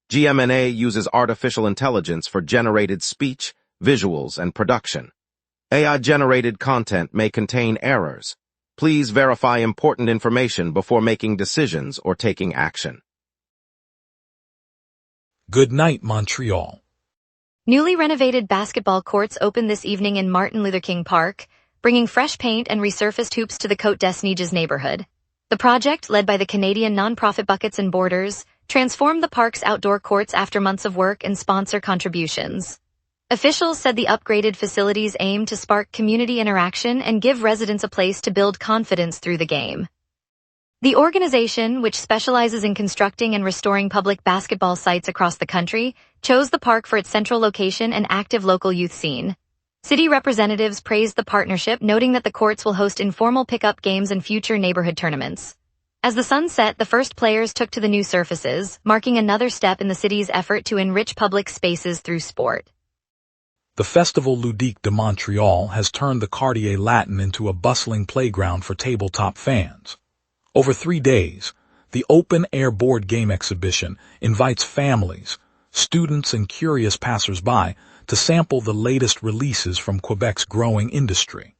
GMNA uses artificial intelligence for generated speech, visuals, and production. AI-generated content may contain errors. Please verify important information before making decisions or taking action. Good night, Montreal. Newly renovated basketball courts opened this evening in Martin Luther King Park, bringing fresh paint and resurfaced hoops to the Côte des Neiges neighborhood. The project, led by the Canadian nonprofit Buckets and Borders, transformed the park's outdoor courts after months of work and sponsor contributions. Officials said the upgraded facilities aim to spark community interaction and give residents a place to build confidence through the game. The organization, which specializes in constructing and restoring public basketball sites across the country, chose the park for its central location and active local youth scene. City representatives praised the partnership, noting that the courts will host informal pickup games and future neighborhood tournaments. As the sun set, the first players took to the new surfaces, marking another step in the city's effort to enrich public spaces through sport. The Festival Ludique de Montreal has turned the Quartier Latin into a bustling playground for tabletop fans. Over 3 days, the open-air board game exhibition invites families, students, and curious passers-by to sample the latest releases from Quebec's growing industry.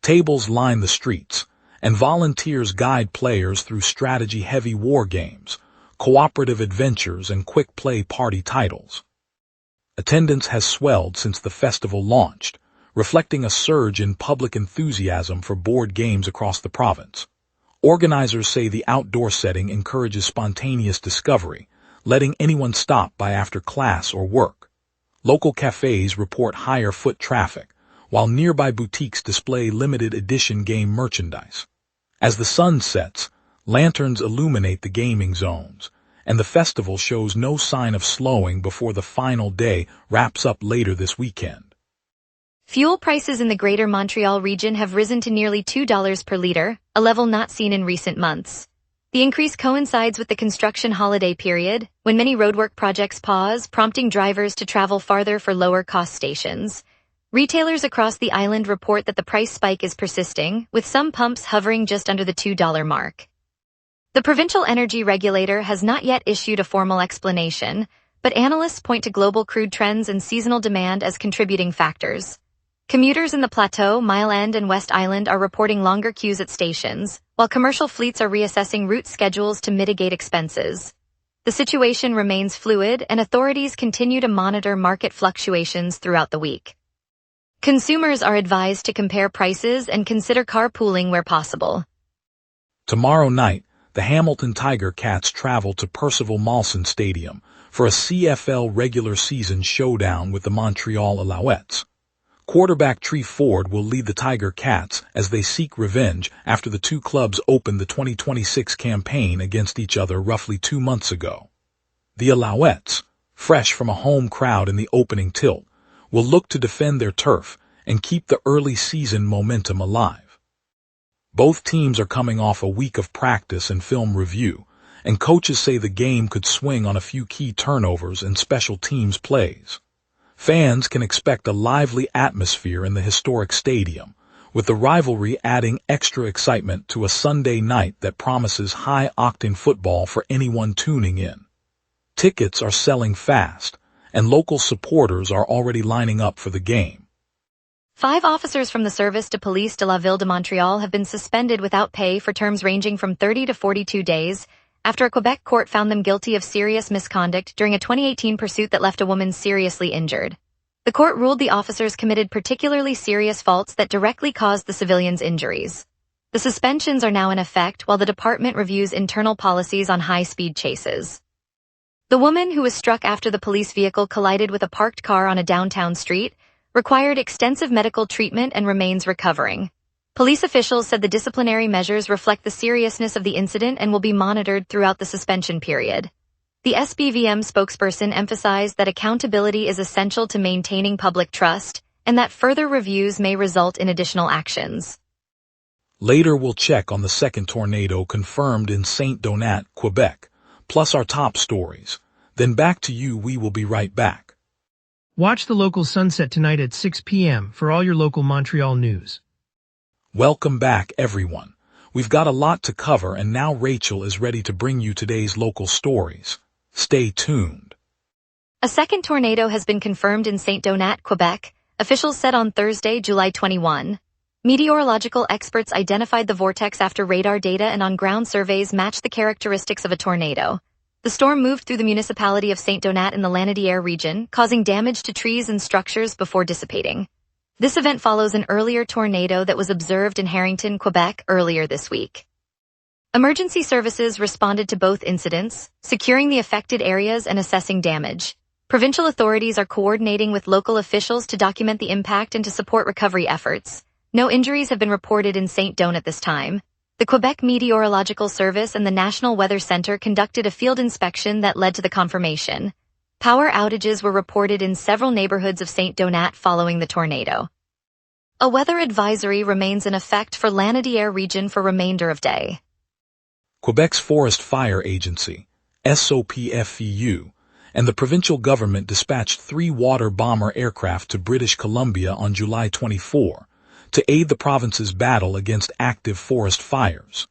Tables line the streets, and volunteers guide players through strategy-heavy war games, cooperative adventures, and quick-play party titles. Attendance has swelled since the festival launched, reflecting a surge in public enthusiasm for board games across the province. Organizers say the outdoor setting encourages spontaneous discovery, letting anyone stop by after class or work. Local cafes report higher foot traffic, while nearby boutiques display limited-edition game merchandise. As the sun sets, lanterns illuminate the gaming zones, and the festival shows no sign of slowing before the final day wraps up later this weekend. Fuel prices in the Greater Montreal region have risen to nearly $2 per liter, a level not seen in recent months. The increase coincides with the construction holiday period, when many roadwork projects pause, prompting drivers to travel farther for lower-cost stations. Retailers across the island report that the price spike is persisting, with some pumps hovering just under the $2 mark. The provincial energy regulator has not yet issued a formal explanation, but analysts point to global crude trends and seasonal demand as contributing factors. Commuters in the Plateau, Mile End, and West Island are reporting longer queues at stations, while commercial fleets are reassessing route schedules to mitigate expenses. The situation remains fluid, and authorities continue to monitor market fluctuations throughout the week. Consumers are advised to compare prices and consider carpooling where possible. Tomorrow night, the Hamilton Tiger Cats travel to Percival Molson Stadium for a CFL regular season showdown with the Montreal Alouettes. Quarterback Tree Ford will lead the Tiger Cats as they seek revenge after the two clubs opened the 2026 campaign against each other roughly 2 months ago. The Alouettes, fresh from a home crowd in the opening tilt, will look to defend their turf and keep the early season momentum alive. Both teams are coming off a week of practice and film review, and coaches say the game could swing on a few key turnovers and special teams plays. Fans can expect a lively atmosphere in the historic stadium, with the rivalry adding extra excitement to a Sunday night that promises high-octane football for anyone tuning in. Tickets are selling fast, and local supporters are already lining up for the game. 5 officers from the Service de Police de la Ville de Montreal have been suspended without pay for terms ranging from 30 to 42 days, after a Quebec court found them guilty of serious misconduct during a 2018 pursuit that left a woman seriously injured. The court ruled the officers committed particularly serious faults that directly caused the civilians injuries. The suspensions are now in effect while the department reviews internal policies on high-speed chases. The woman, who was struck after the police vehicle collided with a parked car on a downtown street, required extensive medical treatment and remains recovering. Police officials said the disciplinary measures reflect the seriousness of the incident and will be monitored throughout the suspension period. The SBVM spokesperson emphasized that accountability is essential to maintaining public trust, and that further reviews may result in additional actions. Later we'll check on the second tornado confirmed in Saint-Donat, Quebec, plus our top stories. Then back to you, we will be right back. Watch the local sunset tonight at 6 p.m. for all your local Montreal news. Welcome back, everyone. We've got a lot to cover, and now Rachel is ready to bring you today's local stories. Stay tuned. A second tornado has been confirmed in Saint-Donat, Quebec, officials said on Thursday, July 21. Meteorological experts identified the vortex after radar data and on-ground surveys matched the characteristics of a tornado. The storm moved through the municipality of Saint-Donat in the Lanaudière region, causing damage to trees and structures before dissipating. This event follows an earlier tornado that was observed in Harrington, Quebec, earlier this week. Emergency services responded to both incidents, securing the affected areas and assessing damage. Provincial authorities are coordinating with local officials to document the impact and to support recovery efforts. No injuries have been reported in Saint-Donat at this time. The Quebec Meteorological Service and the National Weather Centre conducted a field inspection that led to the confirmation. Power outages were reported in several neighborhoods of Saint-Donat following the tornado. A weather advisory remains in effect for Lanaudière region for remainder of day. Quebec's Forest Fire Agency, SOPFEU, and the provincial government dispatched 3 water bomber aircraft to British Columbia on July 24 to aid the province's battle against active forest fires.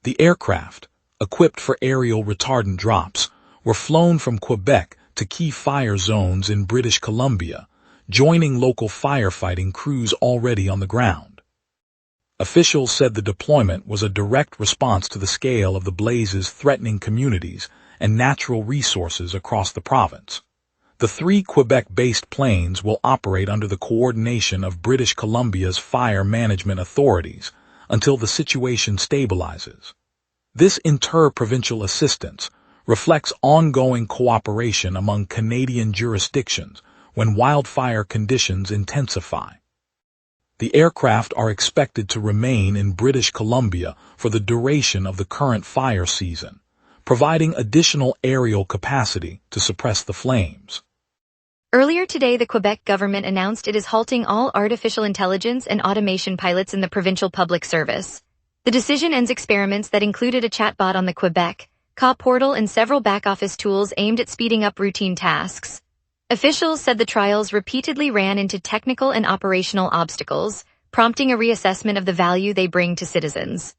The aircraft, equipped for aerial retardant drops, were flown from Quebec to key fire zones in British Columbia, joining local firefighting crews already on the ground. Officials said the deployment was a direct response to the scale of the blazes threatening communities and natural resources across the province. The 3 Quebec-based planes will operate under the coordination of British Columbia's fire management authorities until the situation stabilizes. This inter-provincial assistance reflects ongoing cooperation among Canadian jurisdictions when wildfire conditions intensify. The aircraft are expected to remain in British Columbia for the duration of the current fire season, providing additional aerial capacity to suppress the flames. Earlier today, the Quebec government announced it is halting all artificial intelligence and automation pilots in the provincial public service. The decision ends experiments that included a chatbot on the Quebec portal and several back-office tools aimed at speeding up routine tasks. Officials said the trials repeatedly ran into technical and operational obstacles, prompting a reassessment of the value they bring to citizens.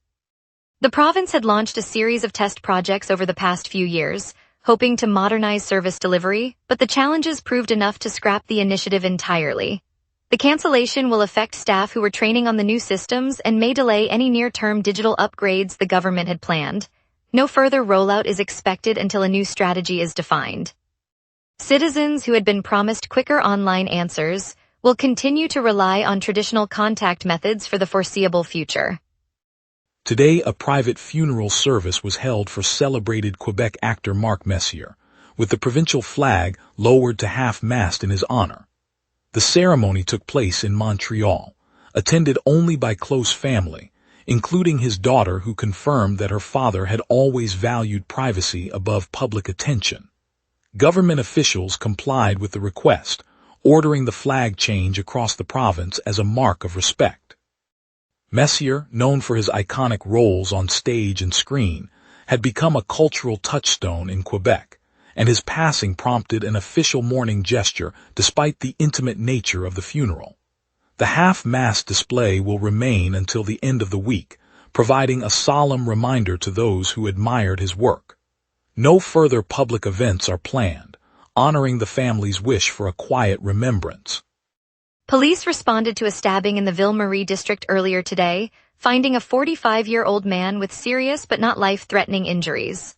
The province had launched a series of test projects over the past few years, hoping to modernize service delivery, but the challenges proved enough to scrap the initiative entirely. The cancellation will affect staff who were training on the new systems and may delay any near-term digital upgrades the government had planned. No further rollout is expected until a new strategy is defined. Citizens who had been promised quicker online answers will continue to rely on traditional contact methods for the foreseeable future. Today, a private funeral service was held for celebrated Quebec actor Marc Messier, with the provincial flag lowered to half-mast in his honor. The ceremony took place in Montreal, attended only by close family, including his daughter, who confirmed that her father had always valued privacy above public attention. Government officials complied with the request, ordering the flag change across the province as a mark of respect. Messier, known for his iconic roles on stage and screen, had become a cultural touchstone in Quebec, and his passing prompted an official mourning gesture despite the intimate nature of the funeral. The half-mast display will remain until the end of the week, providing a solemn reminder to those who admired his work. No further public events are planned, honoring the family's wish for a quiet remembrance. Police responded to a stabbing in the Ville-Marie district earlier today, finding a 45-year-old man with serious but not life-threatening injuries.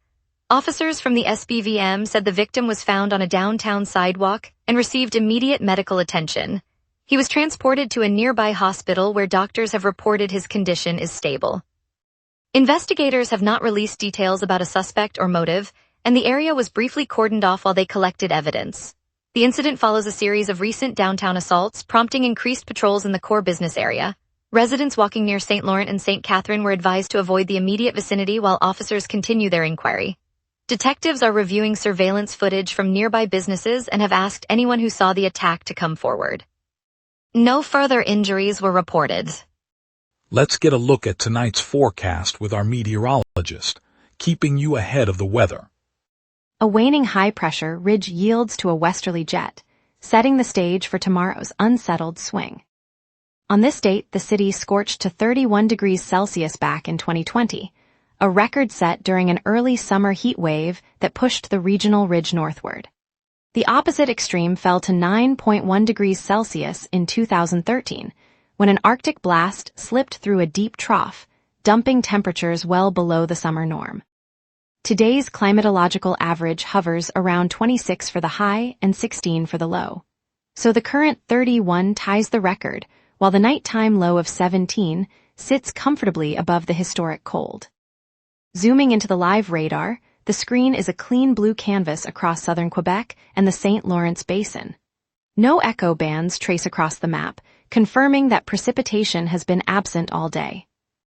Officers from the SBVM said the victim was found on a downtown sidewalk and received immediate medical attention. He was transported to a nearby hospital where doctors have reported his condition is stable. Investigators have not released details about a suspect or motive, and the area was briefly cordoned off while they collected evidence. The incident follows a series of recent downtown assaults, prompting increased patrols in the core business area. Residents walking near St. Laurent and St. Catherine were advised to avoid the immediate vicinity while officers continue their inquiry. Detectives are reviewing surveillance footage from nearby businesses and have asked anyone who saw the attack to come forward. No further injuries were reported. Let's get a look at tonight's forecast with our meteorologist, keeping you ahead of the weather. A waning high-pressure ridge yields to a westerly jet, setting the stage for tomorrow's unsettled swing. On this date, the city scorched to 31 degrees Celsius back in 2020, a record set during an early summer heat wave that pushed the regional ridge northward. The opposite extreme fell to 9.1 degrees Celsius in 2013, when an Arctic blast slipped through a deep trough, dumping temperatures well below the summer norm. Today's climatological average hovers around 26 for the high and 16 for the low. So the current 31 ties the record, while the nighttime low of 17 sits comfortably above the historic cold. Zooming into the live radar, the screen is a clean blue canvas across southern Quebec and the St. Lawrence Basin. No echo bands trace across the map, confirming that precipitation has been absent all day.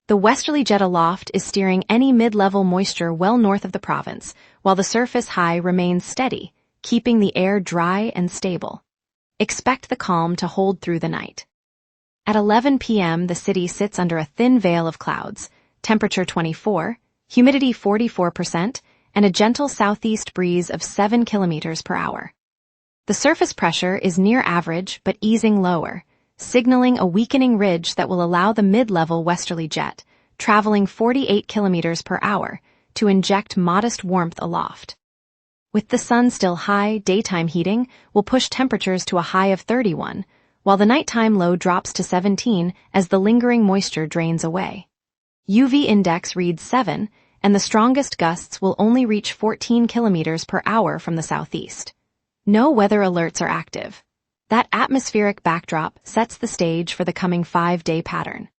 The westerly jet aloft is steering any mid-level moisture well north of the province, while the surface high remains steady, keeping the air dry and stable. Expect the calm to hold through the night. At 11 p.m., the city sits under a thin veil of clouds, temperature 24, humidity 44%, and a gentle southeast breeze of 7 kilometers per hour. The surface pressure is near average but easing lower, signaling a weakening ridge that will allow the mid-level westerly jet, traveling 48 kilometers per hour, to inject modest warmth aloft. With the sun still high, daytime heating will push temperatures to a high of 31, while the nighttime low drops to 17 as the lingering moisture drains away. UV index reads 7, and the strongest gusts will only reach 14 kilometers per hour from the southeast. No weather alerts are active. That atmospheric backdrop sets the stage for the coming 5-day pattern.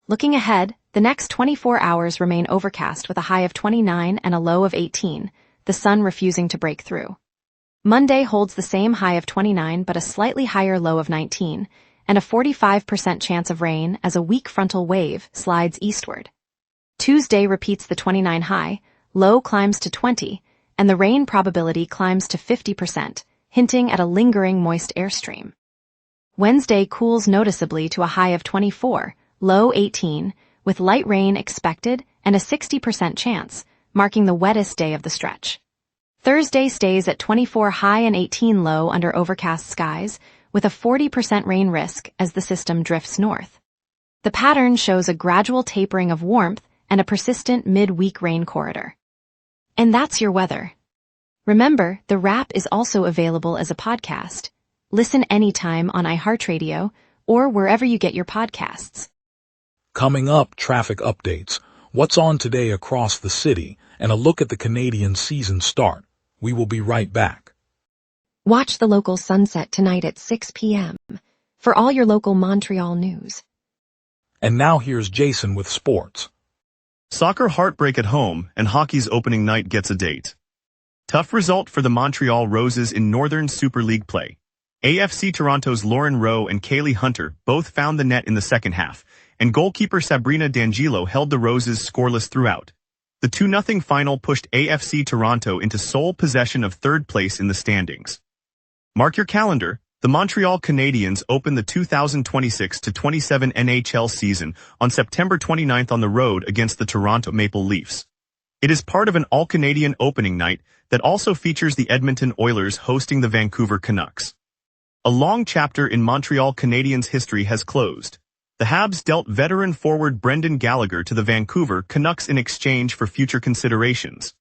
Looking ahead, the next 24 hours remain overcast with a high of 29 and a low of 18, the sun refusing to break through. Monday holds the same high of 29 but a slightly higher low of 19, and a 45% chance of rain as a weak frontal wave slides eastward. Tuesday repeats the 29 high, low climbs to 20, and the rain probability climbs to 50%, hinting at a lingering moist airstream. Wednesday cools noticeably to a high of 24, low 18, with light rain expected and a 60% chance, marking the wettest day of the stretch. Thursday stays at 24 high and 18 low under overcast skies, with a 40% rain risk as the system drifts north. The pattern shows a gradual tapering of warmth and a persistent mid-week rain corridor. And that's your weather. Remember, the wrap is also available as a podcast. Listen anytime on iHeartRadio or wherever you get your podcasts. Coming up, traffic updates, what's on today across the city, and a look at the Canadian season start. We will be right back. Watch the local sunset tonight at 6 p.m. for all your local Montreal news. And now here's Jason with sports. Soccer heartbreak at home, and hockey's opening night gets a date. Tough result for the Montreal Roses in Northern Super League play. AFC Toronto's Lauren Rowe and Kaylee Hunter both found the net in the second half, and goalkeeper Sabrina D'Angelo held the Roses scoreless throughout. The 2-0 final pushed AFC Toronto into sole possession of third place in the standings. Mark your calendar, the Montreal Canadiens open the 2026-27 NHL season on September 29th on the road against the Toronto Maple Leafs. It is part of an all-Canadian opening night that also features the Edmonton Oilers hosting the Vancouver Canucks. A long chapter in Montreal Canadiens history has closed. The Habs dealt veteran forward Brendan Gallagher to the Vancouver Canucks in exchange for future considerations.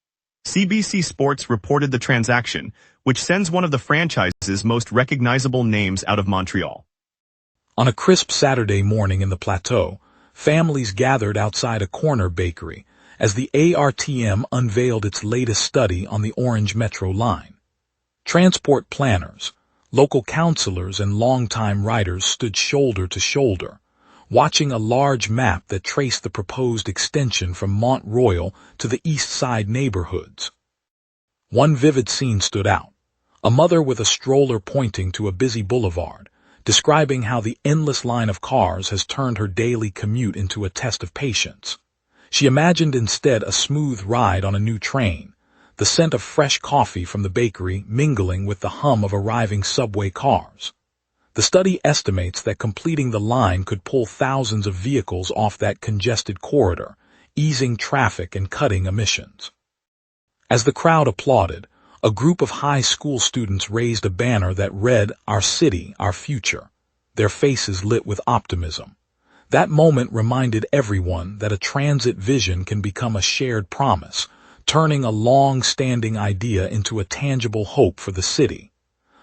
CBC Sports reported the transaction, which sends one of the franchise's most recognizable names out of Montreal. On a crisp Saturday morning in the Plateau, families gathered outside a corner bakery as the ARTM unveiled its latest study on the Orange Metro line. Transport planners, local councillors, and longtime riders stood shoulder to shoulder, watching a large map that traced the proposed extension from Mont Royal to the East Side neighborhoods. One vivid scene stood out, a mother with a stroller pointing to a busy boulevard, describing how the endless line of cars has turned her daily commute into a test of patience. She imagined instead a smooth ride on a new train, the scent of fresh coffee from the bakery mingling with the hum of arriving subway cars. The study estimates that completing the line could pull thousands of vehicles off that congested corridor, easing traffic and cutting emissions. As the crowd applauded, a group of high school students raised a banner that read, "Our city, our future," their faces lit with optimism. That moment reminded everyone that a transit vision can become a shared promise, turning a long-standing idea into a tangible hope for the city.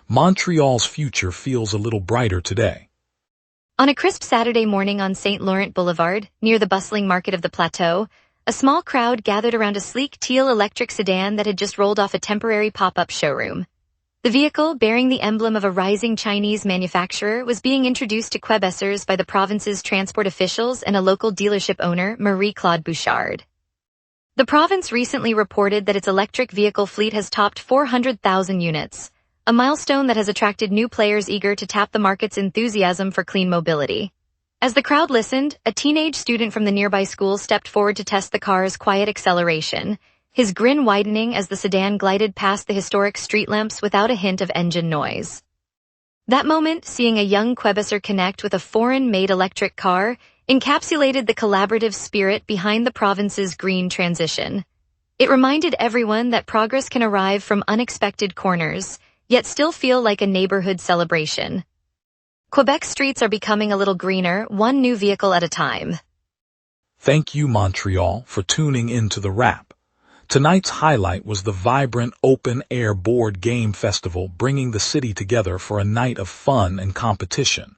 Montreal's future feels a little brighter today. On a crisp Saturday morning on St. Laurent Boulevard, near the bustling market of the Plateau, a small crowd gathered around a sleek teal electric sedan that had just rolled off a temporary pop-up showroom. The vehicle, bearing the emblem of a rising Chinese manufacturer, was being introduced to Quebecers by the province's transport officials and a local dealership owner, Marie-Claude Bouchard. The province recently reported that its electric vehicle fleet has topped 400,000 units, a milestone that has attracted new players eager to tap the market's enthusiasm for clean mobility. As the crowd listened, a teenage student from the nearby school stepped forward to test the car's quiet acceleration, his grin widening as the sedan glided past the historic street lamps without a hint of engine noise. That moment, seeing a young Quebecer connect with a foreign-made electric car, encapsulated the collaborative spirit behind the province's green transition. It reminded everyone that progress can arrive from unexpected corners, yet still feel like a neighborhood celebration. Quebec's streets are becoming a little greener, one new vehicle at a time. Thank you, Montreal, for tuning in to the wrap. Tonight's highlight was the vibrant open-air board game festival, bringing the city together for a night of fun and competition.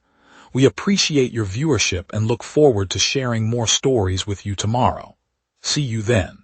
We appreciate your viewership and look forward to sharing more stories with you tomorrow. See you then.